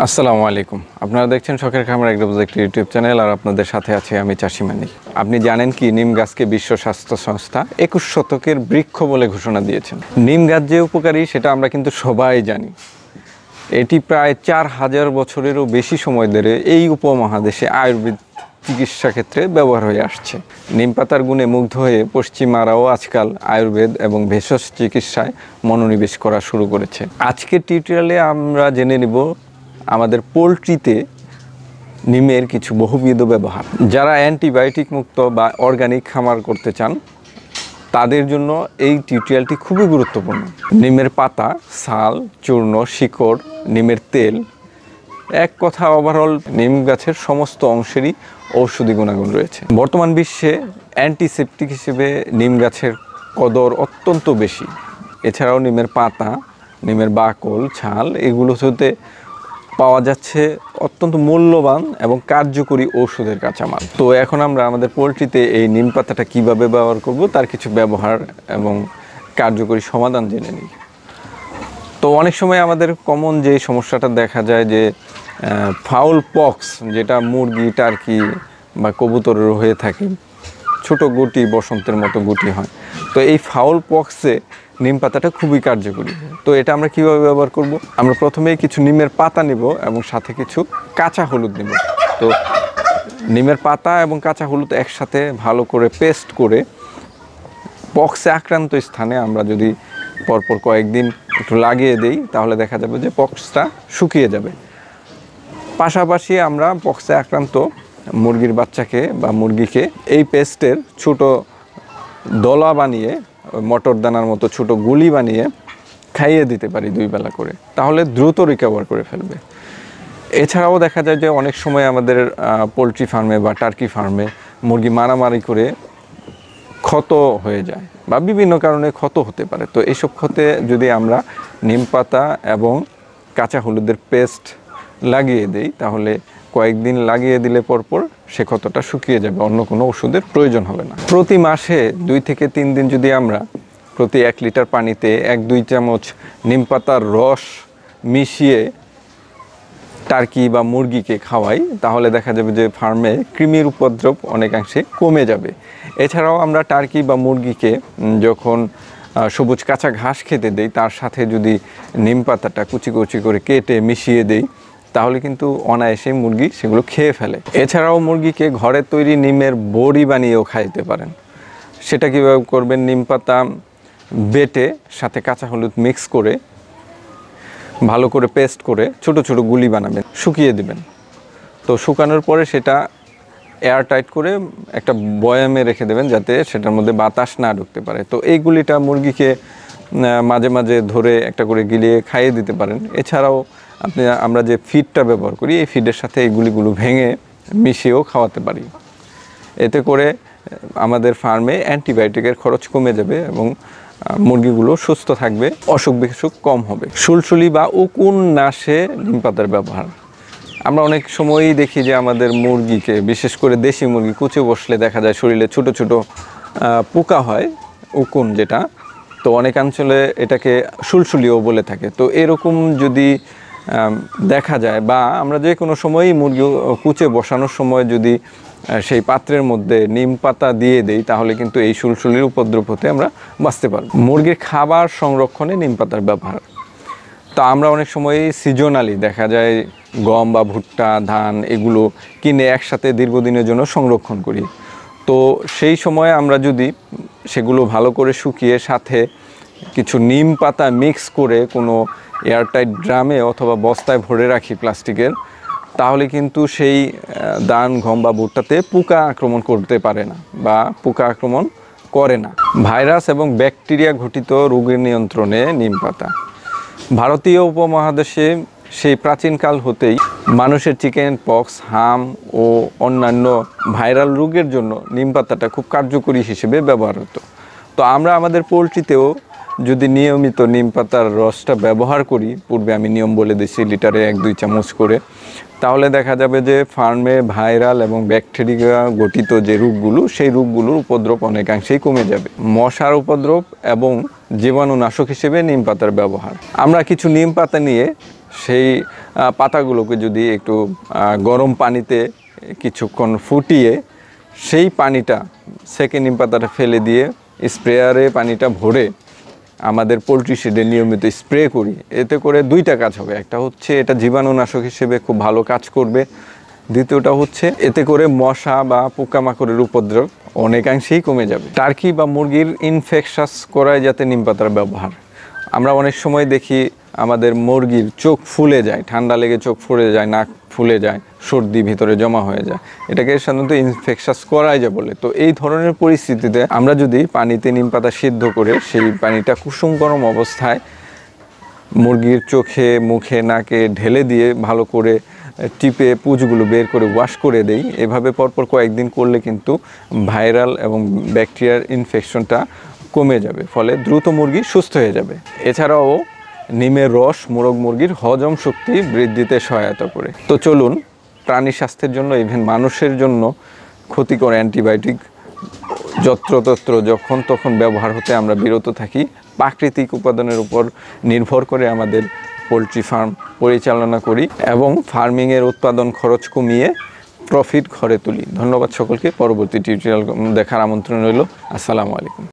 আসসালামু আলাইকুম। আপনারা দেখছেন শখের খামার এগ্রোবুজ একটি ইউটিউব চ্যানেল, আর আপনাদের সাথে আছে আমি চাষি মানিক। আপনি জানেন কি নিম গাছকে বিশ্ব স্বাস্থ্য সংস্থা 21 শতকের বৃক্ষ বলে ঘোষণা দিয়েছেন। নিম গাছ যে উপকারী সেটা আমরা কিন্তু সবাই জানি। এটি প্রায় 4000 বছরেরও বেশি সময় ধরে এই উপমহাদেশে আয়ুর্বেদ চিকিৎসা ক্ষেত্রে ব্যবহার হয়ে আসছে। নিম পাতার গুণে মুগ্ধ হয়ে পশ্চিমারাও আজকাল আয়ুর্বেদ এবং ভেষজ চিকিৎসায় মনোনিবেশ করা শুরু করেছে। আজকের টিউটোরিয়ালে আমরা জেনে নিব আমাদের পোলট্রিতে নিমের কিছু বহুবিধ ব্যবহার। যারা অ্যান্টিবায়োটিক মুক্ত বা অর্গানিক খামার করতে চান তাদের জন্য এই টিউটোরিয়ালটি খুবই গুরুত্বপূর্ণ। নিমের পাতা, ছাল, চূর্ণ, শিকড়, নিমের তেল, এক কথা ওভারঅল নিম গাছের সমস্ত অংশেরই ঔষধি গুণাগুণ রয়েছে। বর্তমান বিশ্বে অ্যান্টিসেপটিক হিসেবে নিম গাছের কদর অত্যন্ত বেশি। এছাড়াও নিমের পাতা, নিমের বাকল, ছাল এগুলো হতে পাওয়া যাচ্ছে অত্যন্ত মূল্যবান এবং কার্যকরী ঔষধের কাঁচামাল। তো এখন আমরা আমাদের পোলট্রিতে এই নিম পাতাটা কীভাবে ব্যবহার করব তার কিছু ব্যবহার এবং কার্যকরী সমাধান জেনে নিই। তো অনেক সময় আমাদের কমন যে সমস্যাটা দেখা যায় যে ফাউল পক্স, যেটা মুরগি, টার্কি বা কবুতরের হয়ে থাকে, ছোট গুটি, বসন্তের মতো গুটি হয়। তো এই ফাউল পক্সে নিম পাতাটা খুবই কার্যকরী। তো এটা আমরা কীভাবে ব্যবহার করব? আমরা প্রথমে কিছু নিমের পাতা নেব এবং সাথে কিছু কাঁচা হলুদ নেব। তো নিমের পাতা এবং কাঁচা হলুদ একসাথে ভালো করে পেস্ট করে পক্সে আক্রান্ত স্থানে আমরা যদি পরপর কয়েকদিন একটু লাগিয়ে দেই তাহলে দেখা যাবে যে পক্সটা শুকিয়ে যাবে। পাশাপাশি আমরা পক্সে আক্রান্ত মুরগির বাচ্চাকে বা মুরগিকে এই পেস্টের ছোট দলা বানিয়ে, মটর দানার মতো ছোট গুলি বানিয়ে খাইয়ে দিতে পারি 2 বেলা করে, তাহলে দ্রুত রিকভার করে ফেলবে। এছাড়াও দেখা যায় যে অনেক সময় আমাদের পোলট্রি ফার্মে বা টার্কি ফার্মে মুরগি মারামারি করে ক্ষত হয়ে যায় বা বিভিন্ন কারণে ক্ষত হতে পারে। তো এইসব ক্ষতে যদি আমরা নিম পাতা এবং কাঁচা হলুদের পেস্ট লাগিয়ে দিই তাহলে কয়েকদিন লাগিয়ে দিলে পরপর সে ক্ষতটা শুকিয়ে যাবে, অন্য কোনো ওষুধের প্রয়োজন হবে না। প্রতি মাসে 2 থেকে 3 দিন যদি আমরা প্রতি 1 লিটার পানিতে 1-2 চামচ নিম পাতার রস মিশিয়ে টার্কি বা মুরগিকে খাওয়াই তাহলে দেখা যাবে যে ফার্মে কৃমির উপদ্রব অনেকাংশে কমে যাবে। এছাড়াও আমরা টার্কি বা মুরগিকে যখন সবুজ কাঁচা ঘাস খেতে দেই তার সাথে যদি নিম পাতাটা কুচি কুচি করে কেটে মিশিয়ে দেই তাহলে কিন্তু অনায়াসে মুরগি সেগুলো খেয়ে ফেলে। এছাড়াও মুরগিকে ঘরে তৈরি নিমের বড়ি বানিয়েও খাইতে পারেন। সেটা কীভাবে করবেন? নিম পাতা বেটে সাথে কাঁচা হলুদ মিক্স করে ভালো করে পেস্ট করে ছোট ছোট গুলি বানাবেন, শুকিয়ে দিবেন। তো শুকানোর পরে সেটা এয়ার টাইট করে একটা বয়ামে রেখে দেবেন যাতে সেটার মধ্যে বাতাস না ঢুকতে পারে। তো এই গুলিটা মুরগিকে মাঝে মাঝে ধরে একটা করে গিলিয়ে খাইয়ে দিতে পারেন। এছাড়াও আমরা যে ফিডটা ব্যবহার করি এই ফিডের সাথে এই গুলিগুলো ভেঙে মিশিয়েও খাওয়াতে পারি। এতে করে আমাদের ফার্মে অ্যান্টিবায়োটিকের খরচ কমে যাবে এবং মুরগিগুলো সুস্থ থাকবে, অসুখ বিসুখ কম হবে। সুলসুলি বা উকুন নাশে নিম পাতার ব্যবহার। আমরা অনেক সময়ই দেখি যে আমাদের মুরগিকে, বিশেষ করে দেশি মুরগি, কুচে বসলে দেখা যায় শরীরে ছোট ছোট পোকা হয়, উকুন যেটা। তো অনেকাঞ্চলে এটাকে সুলসুলিও বলে থাকে। তো এরকম যদি দেখা যায় বা আমরা যে কোনো সময়ই মুরগি কুচে বসানোর সময় যদি সেই পাত্রের মধ্যে নিম পাতা দিয়ে দেই তাহলে কিন্তু এই সুলসুলির উপদ্রব হতে আমরা বাঁচতে পারব। মুরগির খাবার সংরক্ষণে নিম পাতার ব্যবহার। তো আমরা অনেক সময়ই সিজনালি দেখা যায় গম বা ভুট্টা, ধান এগুলো কিনে একসাথে দীর্ঘদিনের জন্য সংরক্ষণ করি। তো সেই সময় আমরা যদি সেগুলো ভালো করে শুকিয়ে সাথে কিছু নিম পাতা মিক্স করে কোনো এয়ারটাইট ড্রামে অথবা বস্তায় ভরে রাখি প্লাস্টিকের, তাহলে কিন্তু সেই ধান, গম বা ভুট্টাতে পোকা আক্রমণ করতে পারে না বা পোকা আক্রমণ করে না। ভাইরাস এবং ব্যাকটেরিয়া ঘটিত রোগের নিয়ন্ত্রণে নিম পাতা। ভারতীয় উপমহাদেশে সেই প্রাচীনকাল হতেই মানুষের চিকেন পক্স, হাম ও অন্যান্য ভাইরাল রোগের জন্য নিম পাতাটা খুব কার্যকরী হিসেবে ব্যবহার হতো। তো আমরা আমাদের পোলট্রিতেও যদি নিয়মিত নিম পাতার রসটা ব্যবহার করি, পূর্বে আমি নিয়ম বলে দিয়েছি লিটারে 1-2 চামচ করে, তাহলে দেখা যাবে যে ফার্মে ভাইরাল এবং ব্যাকটেরিয়া গঠিত যে রোগগুলো সেই রোগগুলোর উপদ্রব অনেকাংশেই কমে যাবে। মশার উপদ্রব এবং জীবাণুনাশক হিসেবে নিম পাতার ব্যবহার। আমরা কিছু নিম পাতা নিয়ে সেই পাতাগুলোকে যদি একটু গরম পানিতে কিছুক্ষণ ফুটিয়ে সেই পানিটা সেকেন্ড নিম পাতাটা ফেলে দিয়ে স্প্রেয়ারে পানিটা ভরে আমাদের পোলট্রি শেডে নিয়মিত স্প্রে করি, এতে করে দুইটা কাজ হবে। একটা হচ্ছে এটা জীবাণুনাশক হিসেবে খুব ভালো কাজ করবে, দ্বিতীয়টা হচ্ছে এতে করে মশা বা পোকামাকড়ের উপদ্রব অনেকাংশেই কমে যাবে। টার্কি বা মুরগির ইনফেকশাস করায় যাতে নিম পাতার ব্যবহার, আমরা অনেক সময় দেখি আমাদের মুরগির চোখ ফুলে যায়, ঠান্ডা লেগে চোখ ফুলে যায়, নাক ফুলে যায়, সর্দি ভিতরে জমা হয়ে যায়, এটাকে সাধারণত ইনফেকশাস করায় যায় বলে। তো এই ধরনের পরিস্থিতিতে আমরা যদি পানিতে নিম পাতা সিদ্ধ করে সেই পানিটা কুসুম গরম অবস্থায় মুরগির চোখে, মুখে, নাকে ঢেলে দিয়ে ভালো করে টিপে পুঁজগুলো বের করে ওয়াশ করে দেই, এভাবে পরপর কয়েকদিন করলে কিন্তু ভাইরাল এবং ব্যাকটেরিয়ার ইনফেকশনটা কমে যাবে, ফলে দ্রুত মুরগি সুস্থ হয়ে যাবে। এছাড়াও নিমের রস মোরগ মুরগির হজম শক্তি বৃদ্ধিতে সহায়তা করে। তো চলুন প্রাণী স্বাস্থ্যের জন্য, ইভেন মানুষের জন্য ক্ষতিকর অ্যান্টিবায়োটিক যত্রতত্র যখন তখন ব্যবহার হতে আমরা বিরত থাকি। প্রাকৃতিক উপাদানের উপর নির্ভর করে আমাদের পোলট্রি ফার্ম পরিচালনা করি এবং ফার্মিংয়ের উৎপাদন খরচ কমিয়ে প্রফিট ঘরে তুলি। ধন্যবাদ সকলকে। পরবর্তী টিউটোরিয়াল দেখার আমন্ত্রণ রইল। আসসালামু আলাইকুম।